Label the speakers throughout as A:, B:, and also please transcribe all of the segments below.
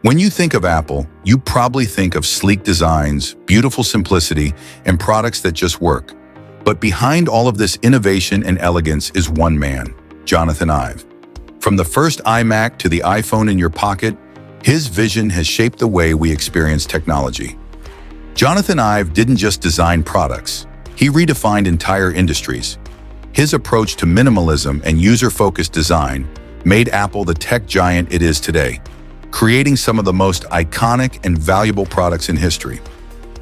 A: When you think of Apple, you probably think of sleek designs, beautiful simplicity, and products that just work. But behind all of this innovation and elegance is one man, Jonathan Ive. From the first iMac to the iPhone in your pocket, his vision has shaped the way we experience technology. Jonathan Ive didn't just design products, he redefined entire industries. His approach to minimalism and user-focused design made Apple the tech giant it is today, creating some of the most iconic and valuable products in history.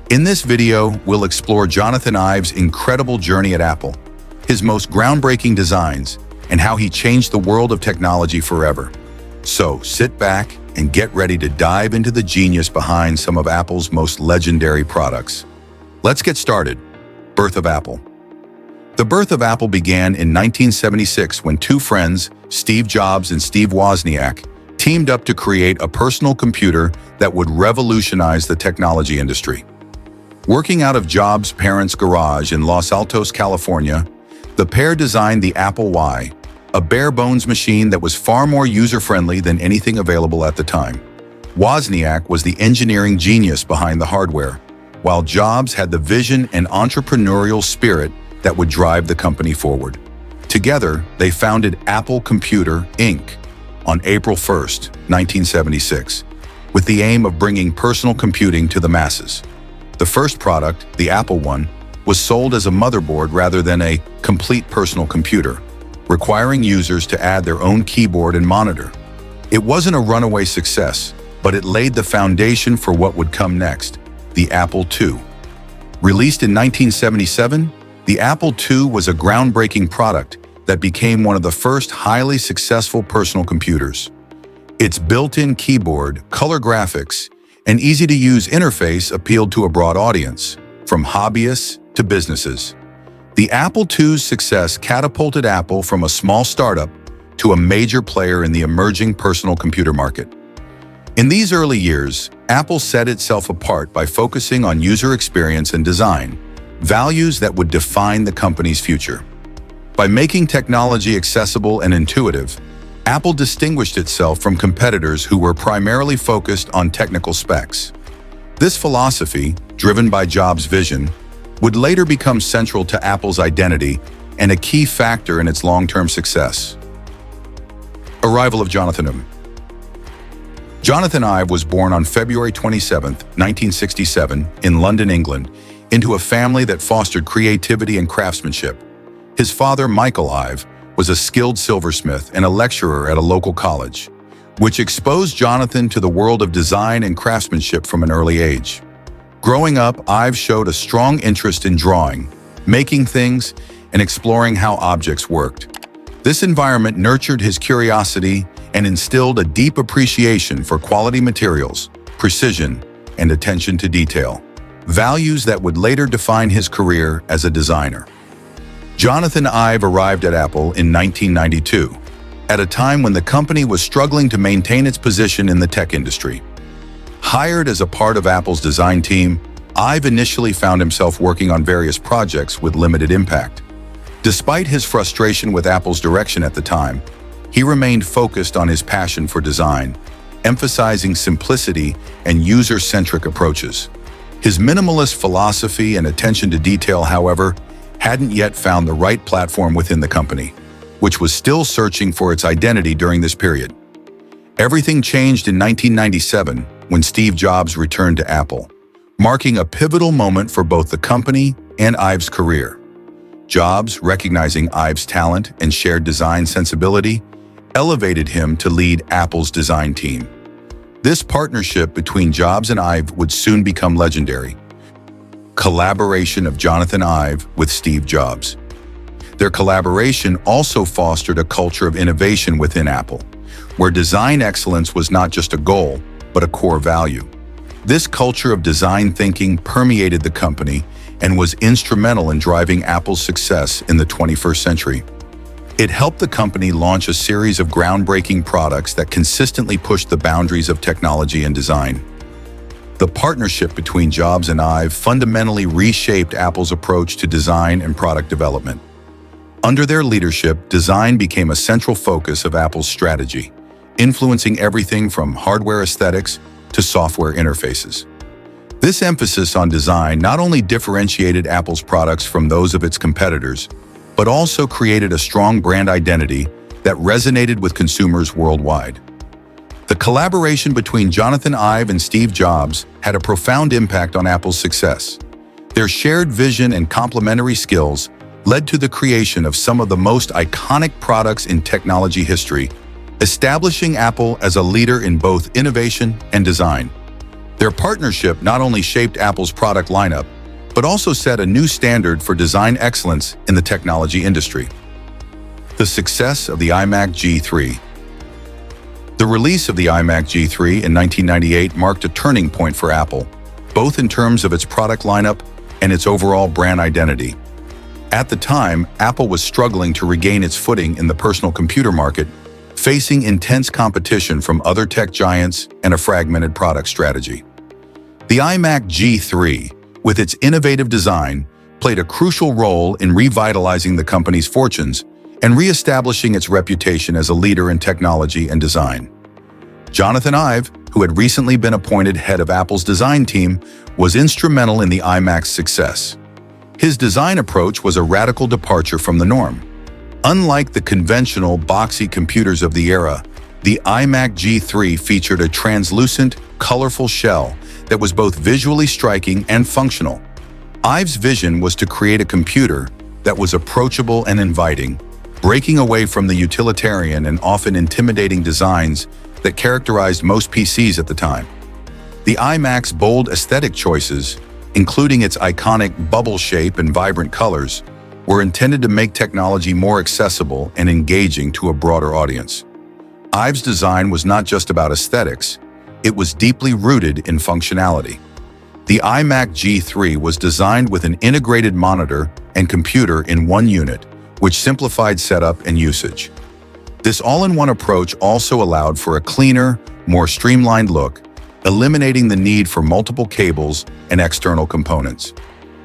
A: In this video, we'll explore Jonathan Ive's incredible journey at Apple, his most groundbreaking designs, and how he changed the world of technology forever. So sit back and get ready to dive into the genius behind some of Apple's most legendary products. Let's get started. Birth of Apple. The birth of Apple began in 1976 when two friends, Steve Jobs and Steve Wozniak, teamed up to create a personal computer that would revolutionize the technology industry. Working out of Jobs' parents' garage in Los Altos, California, the pair designed the Apple I, a bare-bones machine that was far more user-friendly than anything available at the time. Wozniak was the engineering genius behind the hardware, while Jobs had the vision and entrepreneurial spirit that would drive the company forward. Together, they founded Apple Computer, Inc. on April 1, 1976, with the aim of bringing personal computing to the masses. The first product, the Apple I, was sold as a motherboard rather than a complete personal computer, requiring users to add their own keyboard and monitor. It wasn't a runaway success, but it laid the foundation for what would come next, the Apple II. Released in 1977, the Apple II was a groundbreaking product that became one of the first highly successful personal computers. Its built-in keyboard, color graphics, and easy-to-use interface appealed to a broad audience, from hobbyists to businesses. The Apple II's success catapulted Apple from a small startup to a major player in the emerging personal computer market. In these early years, Apple set itself apart by focusing on user experience and design, values that would define the company's future. By making technology accessible and intuitive, Apple distinguished itself from competitors who were primarily focused on technical specs. This philosophy, driven by Jobs' vision, would later become central to Apple's identity and a key factor in its long-term success. Arrival of Jonathan Ive. Jonathan Ive was born on February 27, 1967, in London, England, into a family that fostered creativity and craftsmanship. His father, Michael Ive, was a skilled silversmith and a lecturer at a local college, which exposed Jonathan to the world of design and craftsmanship from an early age. Growing up, Ive showed a strong interest in drawing, making things, and exploring how objects worked. This environment nurtured his curiosity and instilled a deep appreciation for quality materials, precision, and attention to detail, values that would later define his career as a designer. Jonathan Ive arrived at Apple in 1992, at a time when the company was struggling to maintain its position in the tech industry. Hired as a part of Apple's design team, Ive initially found himself working on various projects with limited impact. Despite his frustration with Apple's direction at the time, he remained focused on his passion for design, emphasizing simplicity and user-centric approaches. His minimalist philosophy and attention to detail, however, hadn't yet found the right platform within the company, which was still searching for its identity during this period. Everything changed in 1997 when Steve Jobs returned to Apple, marking a pivotal moment for both the company and Ive's career. Jobs, recognizing Ive's talent and shared design sensibility, elevated him to lead Apple's design team. This partnership between Jobs and Ive would soon become legendary. Collaboration of Jonathan Ive with Steve Jobs. Their collaboration also fostered a culture of innovation within Apple, where design excellence was not just a goal, but a core value. This culture of design thinking permeated the company and was instrumental in driving Apple's success in the 21st century. It helped the company launch a series of groundbreaking products that consistently pushed the boundaries of technology and design. The partnership between Jobs and Ive fundamentally reshaped Apple's approach to design and product development. Under their leadership, design became a central focus of Apple's strategy, influencing everything from hardware aesthetics to software interfaces. This emphasis on design not only differentiated Apple's products from those of its competitors, but also created a strong brand identity that resonated with consumers worldwide. The collaboration between Jonathan Ive and Steve Jobs had a profound impact on Apple's success. Their shared vision and complementary skills led to the creation of some of the most iconic products in technology history, establishing Apple as a leader in both innovation and design. Their partnership not only shaped Apple's product lineup, but also set a new standard for design excellence in the technology industry. The success of the iMac G3. The release of the iMac G3 in 1998 marked a turning point for Apple, both in terms of its product lineup and its overall brand identity. At the time, Apple was struggling to regain its footing in the personal computer market, facing intense competition from other tech giants and a fragmented product strategy. The iMac G3, with its innovative design, played a crucial role in revitalizing the company's fortunes and re-establishing its reputation as a leader in technology and design. Jonathan Ive, who had recently been appointed head of Apple's design team, was instrumental in the iMac's success. His design approach was a radical departure from the norm. Unlike the conventional, boxy computers of the era, the iMac G3 featured a translucent, colorful shell that was both visually striking and functional. Ive's vision was to create a computer that was approachable and inviting, breaking away from the utilitarian and often intimidating designs that characterized most PCs at the time. The iMac's bold aesthetic choices, including its iconic bubble shape and vibrant colors, were intended to make technology more accessible and engaging to a broader audience. Ive's design was not just about aesthetics, it was deeply rooted in functionality. The iMac G3 was designed with an integrated monitor and computer in one unit, which simplified setup and usage. This all-in-one approach also allowed for a cleaner, more streamlined look, eliminating the need for multiple cables and external components.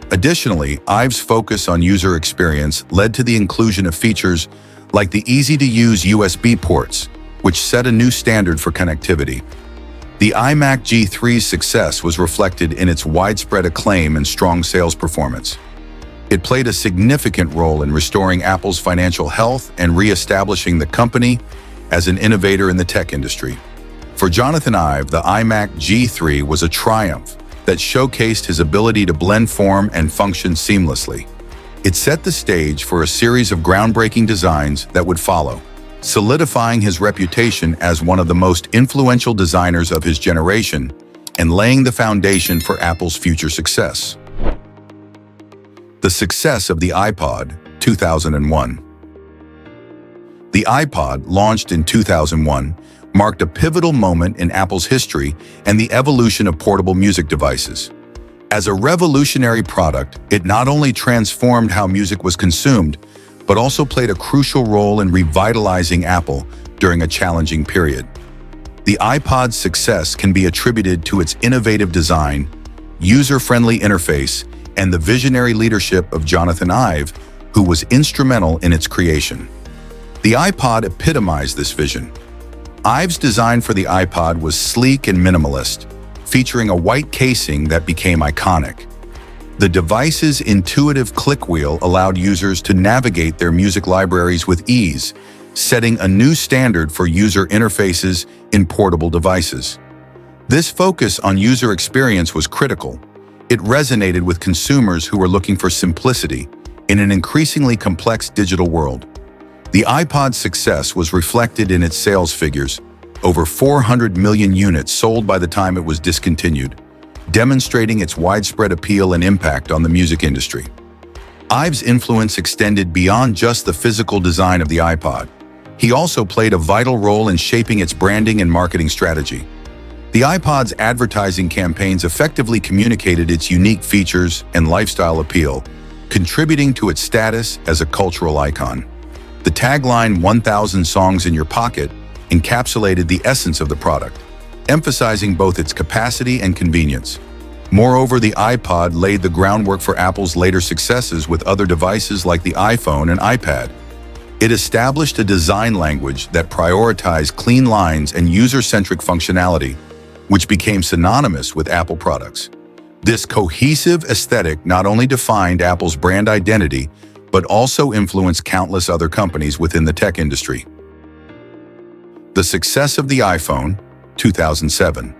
A: Additionally, Ive's focus on user experience led to the inclusion of features like the easy-to-use USB ports, which set a new standard for connectivity. The iMac G3's success was reflected in its widespread acclaim and strong sales performance. It played a significant role in restoring Apple's financial health and re-establishing the company as an innovator in the tech industry. For Jonathan Ive, the iMac G3 was a triumph that showcased his ability to blend form and function seamlessly. It set the stage for a series of groundbreaking designs that would follow, solidifying his reputation as one of the most influential designers of his generation and laying the foundation for Apple's future success. The success of the iPod, 2001. The iPod, launched in 2001, marked a pivotal moment in Apple's history and the evolution of portable music devices. As a revolutionary product, it not only transformed how music was consumed, but also played a crucial role in revitalizing Apple during a challenging period. The iPod's success can be attributed to its innovative design, user-friendly interface, and the visionary leadership of Jonathan Ive, who was instrumental in its creation. The iPod epitomized this vision. Ive's design for the iPod was sleek and minimalist, featuring a white casing that became iconic. The device's intuitive click wheel allowed users to navigate their music libraries with ease, setting a new standard for user interfaces in portable devices. This focus on user experience was critical. It resonated with consumers who were looking for simplicity in an increasingly complex digital world. The iPod's success was reflected in its sales figures, over 400 million units sold by the time it was discontinued, demonstrating its widespread appeal and impact on the music industry. Ive's influence extended beyond just the physical design of the iPod. He also played a vital role in shaping its branding and marketing strategy. The iPod's advertising campaigns effectively communicated its unique features and lifestyle appeal, contributing to its status as a cultural icon. The tagline, "1,000 songs in your pocket," encapsulated the essence of the product, emphasizing both its capacity and convenience. Moreover, the iPod laid the groundwork for Apple's later successes with other devices like the iPhone and iPad. It established a design language that prioritized clean lines and user-centric functionality, which became synonymous with Apple products. This cohesive aesthetic not only defined Apple's brand identity, but also influenced countless other companies within the tech industry. The success of the iPhone, 2007.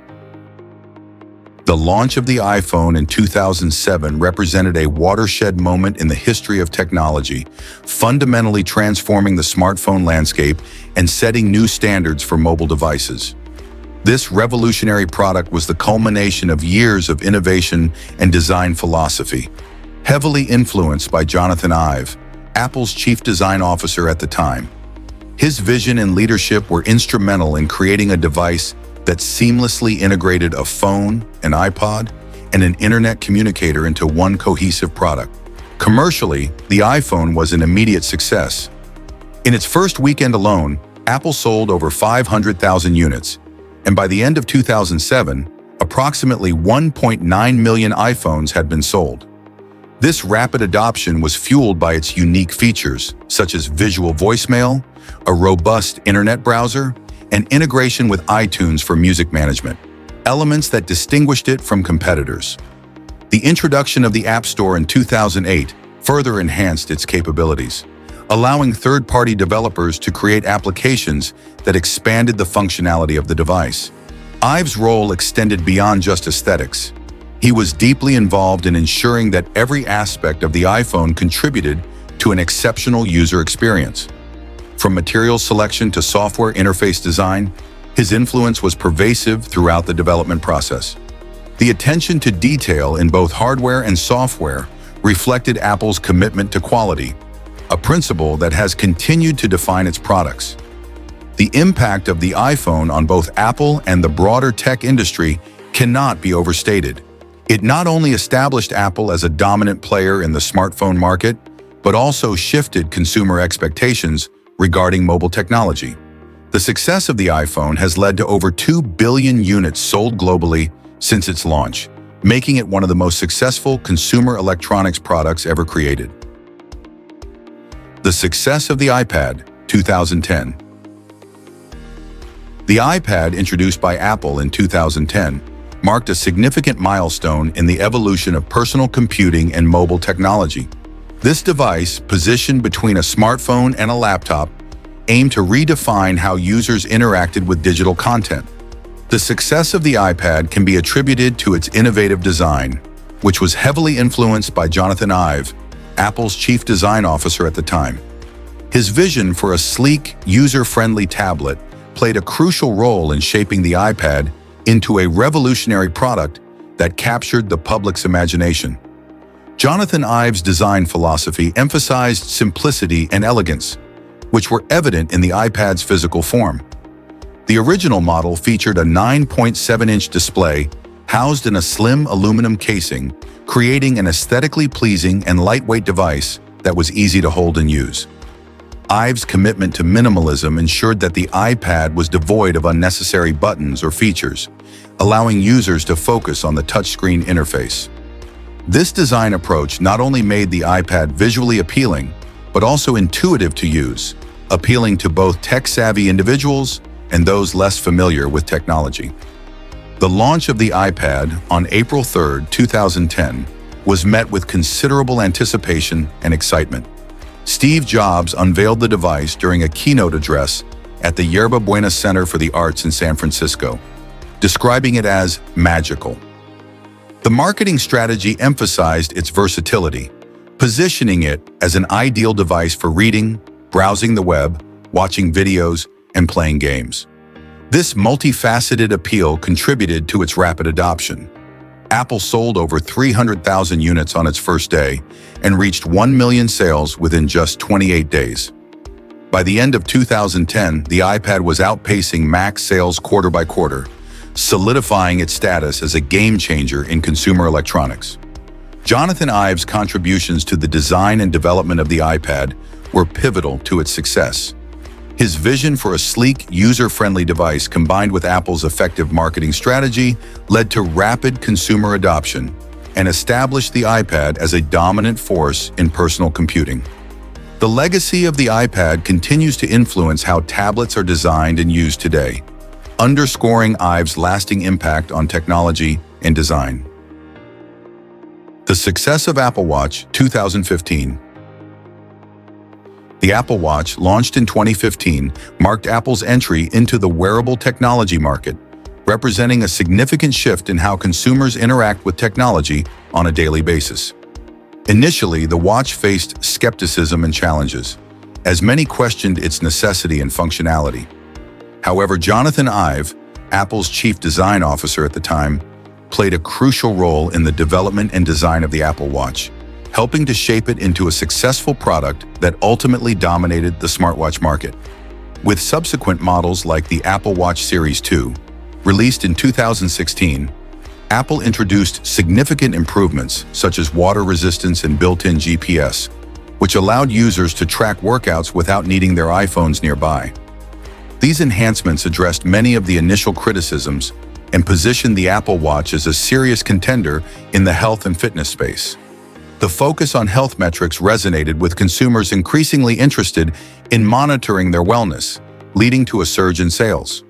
A: The launch of the iPhone in 2007 represented a watershed moment in the history of technology, fundamentally transforming the smartphone landscape and setting new standards for mobile devices. This revolutionary product was the culmination of years of innovation and design philosophy, heavily influenced by Jonathan Ive, Apple's chief design officer at the time. His vision and leadership were instrumental in creating a device that seamlessly integrated a phone, an iPod, and an internet communicator into one cohesive product. Commercially, the iPhone was an immediate success. In its first weekend alone, Apple sold over 500,000 units, and by the end of 2007, approximately 1.9 million iPhones had been sold. This rapid adoption was fueled by its unique features, such as visual voicemail, a robust internet browser, and integration with iTunes for music management, elements that distinguished it from competitors. The introduction of the App Store in 2008 further enhanced its capabilities, allowing third-party developers to create applications that expanded the functionality of the device. Ive's role extended beyond just aesthetics. He was deeply involved in ensuring that every aspect of the iPhone contributed to an exceptional user experience. From material selection to software interface design, his influence was pervasive throughout the development process. The attention to detail in both hardware and software reflected Apple's commitment to quality, a principle that has continued to define its products. The impact of the iPhone on both Apple and the broader tech industry cannot be overstated. It not only established Apple as a dominant player in the smartphone market, but also shifted consumer expectations regarding mobile technology. The success of the iPhone has led to over 2 billion units sold globally since its launch, making it one of the most successful consumer electronics products ever created. The success of the iPad, 2010. The iPad, introduced by Apple in 2010, marked a significant milestone in the evolution of personal computing and mobile technology. This device, positioned between a smartphone and a laptop, aimed to redefine how users interacted with digital content. The success of the iPad can be attributed to its innovative design, which was heavily influenced by Jonathan Ive, Apple's chief design officer at the time. His vision for a sleek, user-friendly tablet played a crucial role in shaping the iPad into a revolutionary product that captured the public's imagination. Jonathan Ive's design philosophy emphasized simplicity and elegance, which were evident in the iPad's physical form. The original model featured a 9.7-inch display housed in a slim aluminum casing, creating an aesthetically pleasing and lightweight device that was easy to hold and use. Ive's commitment to minimalism ensured that the iPad was devoid of unnecessary buttons or features, allowing users to focus on the touchscreen interface. This design approach not only made the iPad visually appealing, but also intuitive to use, appealing to both tech-savvy individuals and those less familiar with technology. The launch of the iPad on April 3, 2010, was met with considerable anticipation and excitement. Steve Jobs unveiled the device during a keynote address at the Yerba Buena Center for the Arts in San Francisco, describing it as magical. The marketing strategy emphasized its versatility, positioning it as an ideal device for reading, browsing the web, watching videos, and playing games. This multifaceted appeal contributed to its rapid adoption. Apple sold over 300,000 units on its first day and reached 1 million sales within just 28 days. By the end of 2010, the iPad was outpacing Mac sales quarter by quarter, solidifying its status as a game-changer in consumer electronics. Jonathan Ive's contributions to the design and development of the iPad were pivotal to its success. His vision for a sleek, user-friendly device combined with Apple's effective marketing strategy led to rapid consumer adoption and established the iPad as a dominant force in personal computing. The legacy of the iPad continues to influence how tablets are designed and used today. underscoring Ive's lasting impact on technology and design. The success of Apple Watch 2015. The Apple Watch, launched in 2015, marked Apple's entry into the wearable technology market, representing a significant shift in how consumers interact with technology on a daily basis. Initially, the watch faced skepticism and challenges, as many questioned its necessity and functionality. However, Jonathan Ive, Apple's chief design officer at the time, played a crucial role in the development and design of the Apple Watch, helping to shape it into a successful product that ultimately dominated the smartwatch market. With subsequent models like the Apple Watch Series 2, released in 2016, Apple introduced significant improvements such as water resistance and built-in GPS, which allowed users to track workouts without needing their iPhones nearby. These enhancements addressed many of the initial criticisms and positioned the Apple Watch as a serious contender in the health and fitness space. The focus on health metrics resonated with consumers increasingly interested in monitoring their wellness, leading to a surge in sales.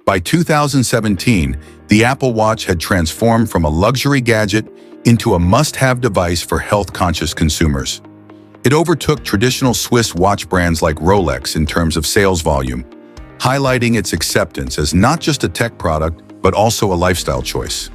A: By 2017, the Apple Watch had transformed from a luxury gadget into a must-have device for health-conscious consumers. It overtook traditional Swiss watch brands like Rolex in terms of sales volume, highlighting its acceptance as not just a tech product, but also a lifestyle choice.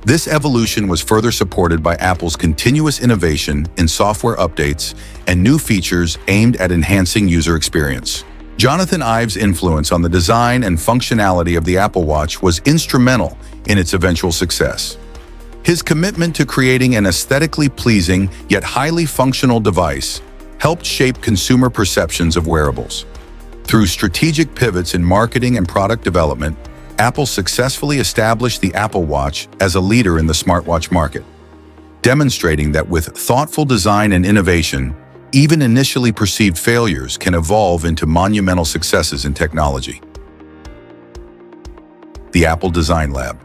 A: This evolution was further supported by Apple's continuous innovation in software updates and new features aimed at enhancing user experience. Jonathan Ive's influence on the design and functionality of the Apple Watch was instrumental in its eventual success. His commitment to creating an aesthetically pleasing yet highly functional device helped shape consumer perceptions of wearables. Through strategic pivots in marketing and product development, Apple successfully established the Apple Watch as a leader in the smartwatch market, demonstrating that with thoughtful design and innovation, even initially perceived failures can evolve into monumental successes in technology. The Apple Design Lab.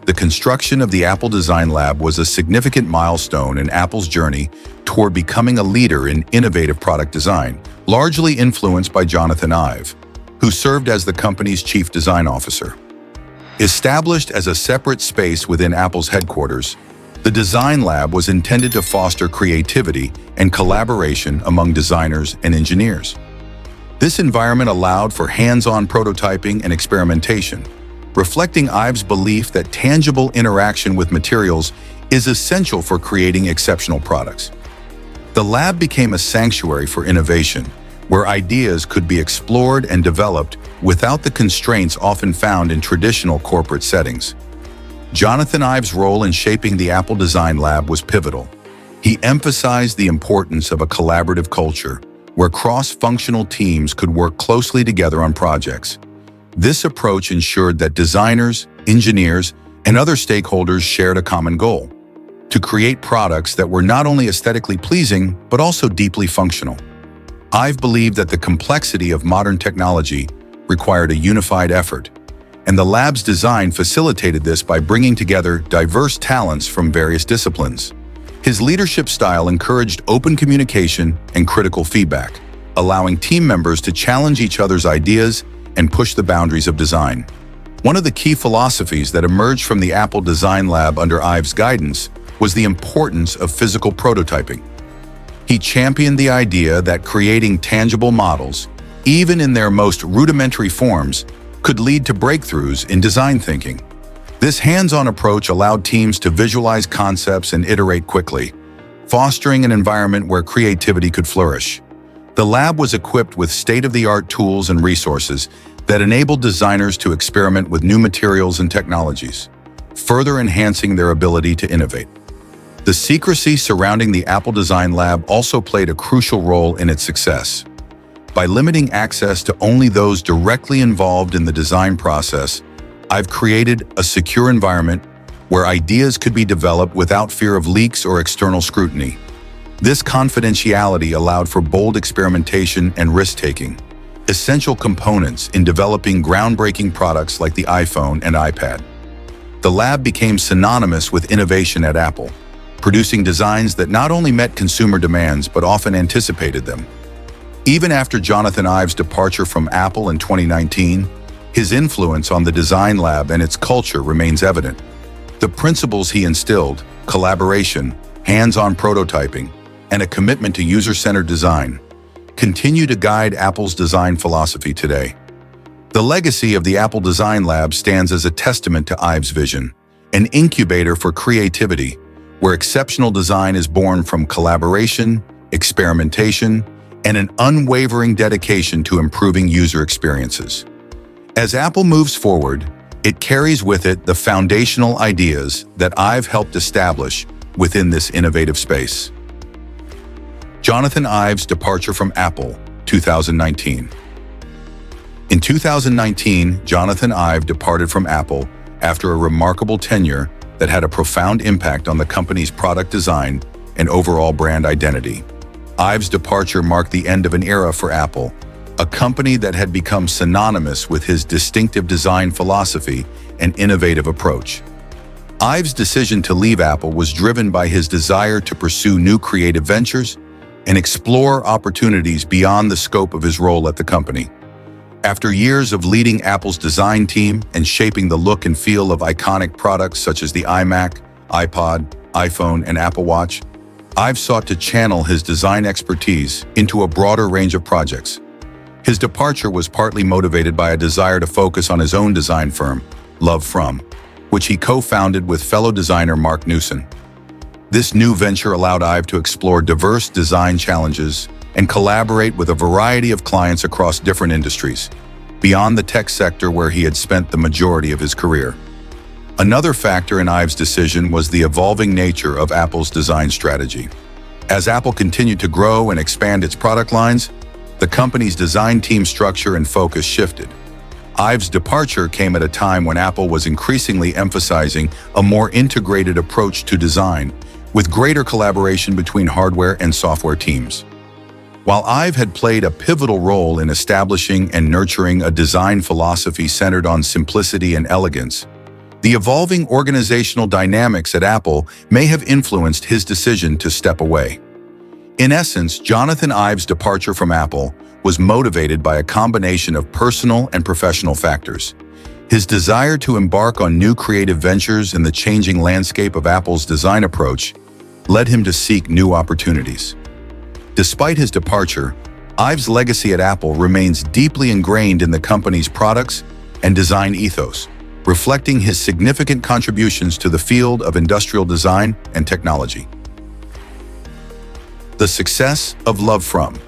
A: The construction of the Apple Design Lab was a significant milestone in Apple's journey toward becoming a leader in innovative product design, largely influenced by Jonathan Ive, who served as the company's chief design officer. Established as a separate space within Apple's headquarters, the Design Lab was intended to foster creativity and collaboration among designers and engineers. This environment allowed for hands-on prototyping and experimentation, reflecting Ive's belief that tangible interaction with materials is essential for creating exceptional products. The lab became a sanctuary for innovation, where ideas could be explored and developed without the constraints often found in traditional corporate settings. Jonathan Ive's role in shaping the Apple Design Lab was pivotal. He emphasized the importance of a collaborative culture, where cross-functional teams could work closely together on projects. This approach ensured that designers, engineers, and other stakeholders shared a common goal: to create products that were not only aesthetically pleasing, but also deeply functional. Ive believed that the complexity of modern technology required a unified effort, and the lab's design facilitated this by bringing together diverse talents from various disciplines. His leadership style encouraged open communication and critical feedback, allowing team members to challenge each other's ideas and push the boundaries of design. One of the key philosophies that emerged from the Apple Design Lab under Ive's guidance was the importance of physical prototyping. He championed the idea that creating tangible models, even in their most rudimentary forms, could lead to breakthroughs in design thinking. This hands-on approach allowed teams to visualize concepts and iterate quickly, fostering an environment where creativity could flourish. The lab was equipped with state-of-the-art tools and resources that enabled designers to experiment with new materials and technologies, further enhancing their ability to innovate. The secrecy surrounding the Apple Design Lab also played a crucial role in its success. By limiting access to only those directly involved in the design process, I've created a secure environment where ideas could be developed without fear of leaks or external scrutiny. This confidentiality allowed for bold experimentation and risk-taking, essential components in developing groundbreaking products like the iPhone and iPad. The lab became synonymous with innovation at Apple, producing designs that not only met consumer demands but often anticipated them. Even after Jonathan Ive's departure from Apple in 2019, his influence on the design lab and its culture remains evident. The principles he instilled, collaboration, hands-on prototyping, and a commitment to user-centered design, continue to guide Apple's design philosophy today. The legacy of the Apple Design Lab stands as a testament to Ive's vision, an incubator for creativity, where exceptional design is born from collaboration, experimentation, and an unwavering dedication to improving user experiences. As Apple moves forward, it carries with it the foundational ideas that Ive helped establish within this innovative space. Jonathan Ive's departure from Apple, 2019. In 2019, Jonathan Ive departed from Apple after a remarkable tenure that had a profound impact on the company's product design and overall brand identity. Ive's departure marked the end of an era for Apple, a company that had become synonymous with his distinctive design philosophy and innovative approach. Ive's decision to leave Apple was driven by his desire to pursue new creative ventures and explore opportunities beyond the scope of his role at the company. After years of leading Apple's design team and shaping the look and feel of iconic products such as the iMac, iPod, iPhone, and Apple Watch, Ive sought to channel his design expertise into a broader range of projects. His departure was partly motivated by a desire to focus on his own design firm, Love From, which he co-founded with fellow designer Mark Newson. This new venture allowed Ive to explore diverse design challenges and collaborate with a variety of clients across different industries, beyond the tech sector where he had spent the majority of his career. Another factor in Ive's decision was the evolving nature of Apple's design strategy. As Apple continued to grow and expand its product lines, the company's design team structure and focus shifted. Ive's departure came at a time when Apple was increasingly emphasizing a more integrated approach to design, with greater collaboration between hardware and software teams. While Ive had played a pivotal role in establishing and nurturing a design philosophy centered on simplicity and elegance, the evolving organizational dynamics at Apple may have influenced his decision to step away. In essence, Jonathan Ive's departure from Apple was motivated by a combination of personal and professional factors. His desire to embark on new creative ventures in the changing landscape of Apple's design approach led him to seek new opportunities. Despite his departure, Ive's legacy at Apple remains deeply ingrained in the company's products and design ethos, reflecting his significant contributions to the field of industrial design and technology. The success of Love From.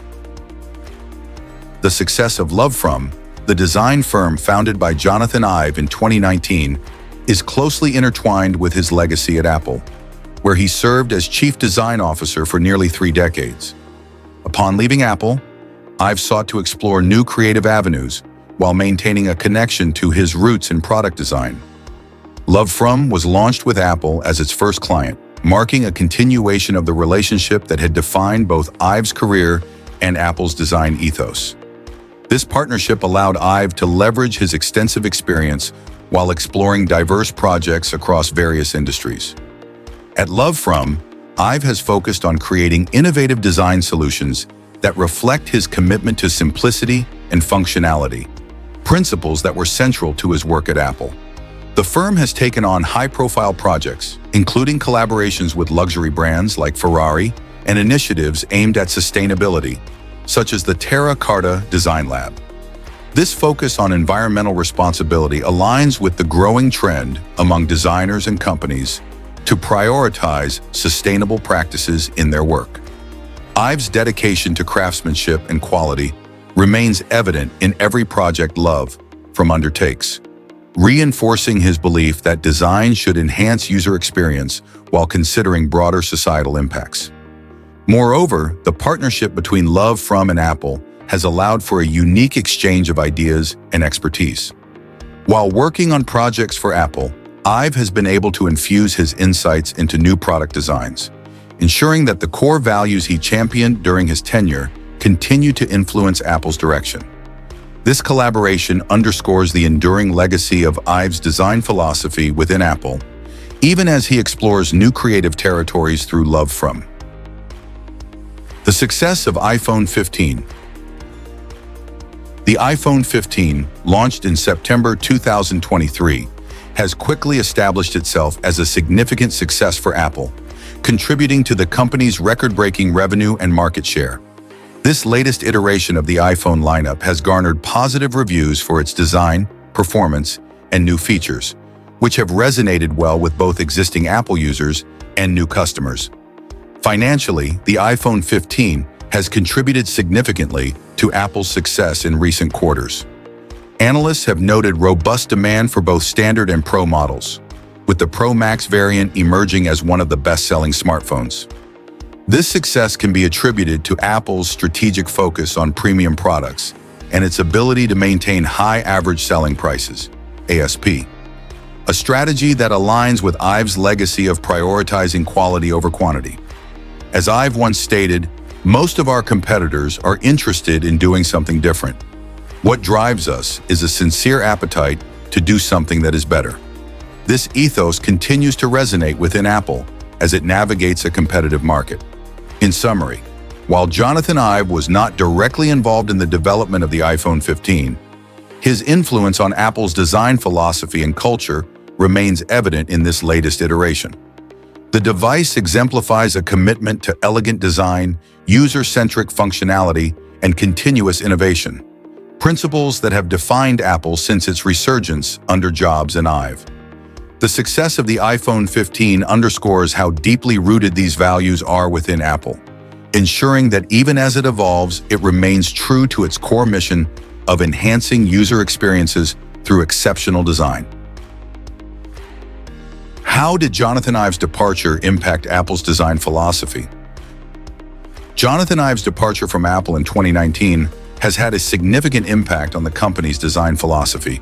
A: The success of Love From, the design firm founded by Jonathan Ive in 2019, is closely intertwined with his legacy at Apple, where he served as chief design officer for nearly 3 decades. Upon leaving Apple, Ive sought to explore new creative avenues while maintaining a connection to his roots in product design. Love From was launched with Apple as its first client, marking a continuation of the relationship that had defined both Ive's career and Apple's design ethos. This partnership allowed Ive to leverage his extensive experience while exploring diverse projects across various industries. At Love From, Ive has focused on creating innovative design solutions that reflect his commitment to simplicity and functionality, principles that were central to his work at Apple. The firm has taken on high-profile projects, including collaborations with luxury brands like Ferrari and initiatives aimed at sustainability, such as the Terra Carta Design Lab. This focus on environmental responsibility aligns with the growing trend among designers and companies to prioritize sustainable practices in their work. Ive's dedication to craftsmanship and quality remains evident in every project Love From undertakes, reinforcing his belief that design should enhance user experience while considering broader societal impacts. Moreover, the partnership between Love From and Apple has allowed for a unique exchange of ideas and expertise. While working on projects for Apple, Ive has been able to infuse his insights into new product designs, ensuring that the core values he championed during his tenure continue to influence Apple's direction. This collaboration underscores the enduring legacy of Ive's design philosophy within Apple, even as he explores new creative territories through Love From. The success of iPhone 15. The iPhone 15, launched in September 2023, has quickly established itself as a significant success for Apple, contributing to the company's record-breaking revenue and market share. This latest iteration of the iPhone lineup has garnered positive reviews for its design, performance, and new features, which have resonated well with both existing Apple users and new customers. Financially, the iPhone 15 has contributed significantly to Apple's success in recent quarters. Analysts have noted robust demand for both standard and Pro models, with the Pro Max variant emerging as one of the best-selling smartphones. This success can be attributed to Apple's strategic focus on premium products and its ability to maintain high average selling prices, ASP, a strategy that aligns with Ive's legacy of prioritizing quality over quantity. As Ive once stated, most of our competitors are interested in doing something different. What drives us is a sincere appetite to do something that is better. This ethos continues to resonate within Apple as it navigates a competitive market. In summary, while Jonathan Ive was not directly involved in the development of the iPhone 15, his influence on Apple's design philosophy and culture remains evident in this latest iteration. The device exemplifies a commitment to elegant design, user-centric functionality, and continuous innovation, principles that have defined Apple since its resurgence under Jobs and Ive. The success of the iPhone 15 underscores how deeply rooted these values are within Apple, ensuring that even as it evolves, it remains true to its core mission of enhancing user experiences through exceptional design. How did Jonathan Ive's departure impact Apple's design philosophy? Jonathan Ive's departure from Apple in 2019 has had a significant impact on the company's design philosophy,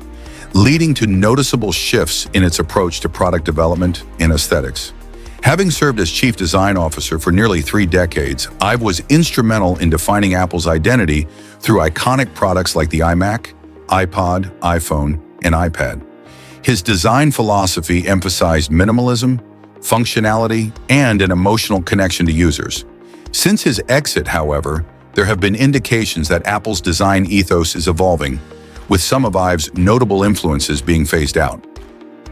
A: leading to noticeable shifts in its approach to product development and aesthetics. Having served as chief design officer for nearly 3 decades, Ive was instrumental in defining Apple's identity through iconic products like the iMac, iPod, iPhone, and iPad. His design philosophy emphasized minimalism, functionality, and an emotional connection to users. Since his exit, however, there have been indications that Apple's design ethos is evolving, with some of Ive's notable influences being phased out.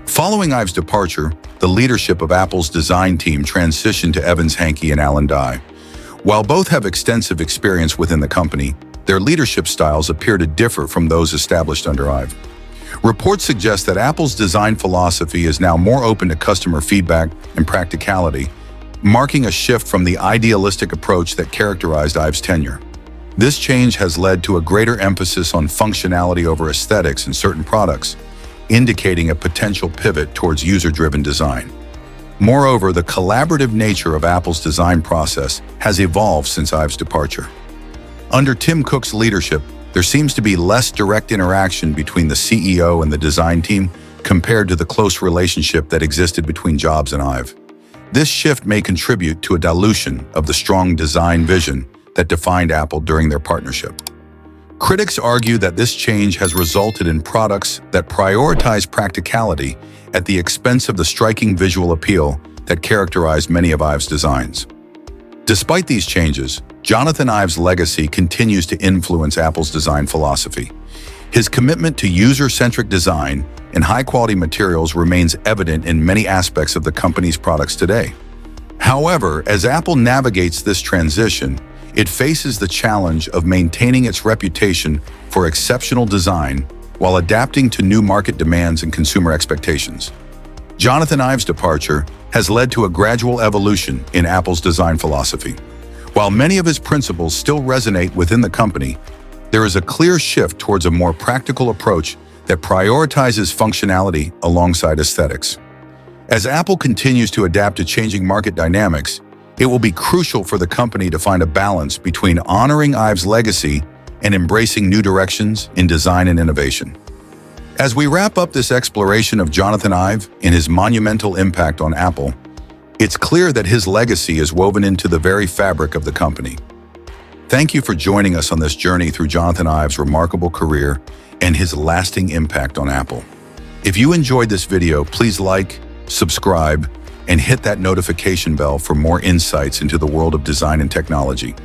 A: Following Ive's departure, the leadership of Apple's design team transitioned to Evans Hankey and Alan Dye. While both have extensive experience within the company, their leadership styles appear to differ from those established under Ive. Reports suggest that Apple's design philosophy is now more open to customer feedback and practicality, marking a shift from the idealistic approach that characterized Ive's tenure. This change has led to a greater emphasis on functionality over aesthetics in certain products, indicating a potential pivot towards user-driven design. Moreover, the collaborative nature of Apple's design process has evolved since Ive's departure. Under Tim Cook's leadership, there seems to be less direct interaction between the CEO and the design team compared to the close relationship that existed between Jobs and Ive. This shift may contribute to a dilution of the strong design vision that defined Apple during their partnership. Critics argue that this change has resulted in products that prioritize practicality at the expense of the striking visual appeal that characterized many of Ive's designs. Despite these changes, Jonathan Ive's legacy continues to influence Apple's design philosophy. His commitment to user-centric design and high-quality materials remains evident in many aspects of the company's products today. However, as Apple navigates this transition, it faces the challenge of maintaining its reputation for exceptional design while adapting to new market demands and consumer expectations. Jonathan Ive's departure has led to a gradual evolution in Apple's design philosophy. While many of his principles still resonate within the company, there is a clear shift towards a more practical approach that prioritizes functionality alongside aesthetics. As Apple continues to adapt to changing market dynamics, it will be crucial for the company to find a balance between honoring Ive's legacy and embracing new directions in design and innovation. As we wrap up this exploration of Jonathan Ive and his monumental impact on Apple, it's clear that his legacy is woven into the very fabric of the company. Thank you for joining us on this journey through Jonathan Ive's remarkable career and his lasting impact on Apple. If you enjoyed this video, please like, subscribe, and hit that notification bell for more insights into the world of design and technology.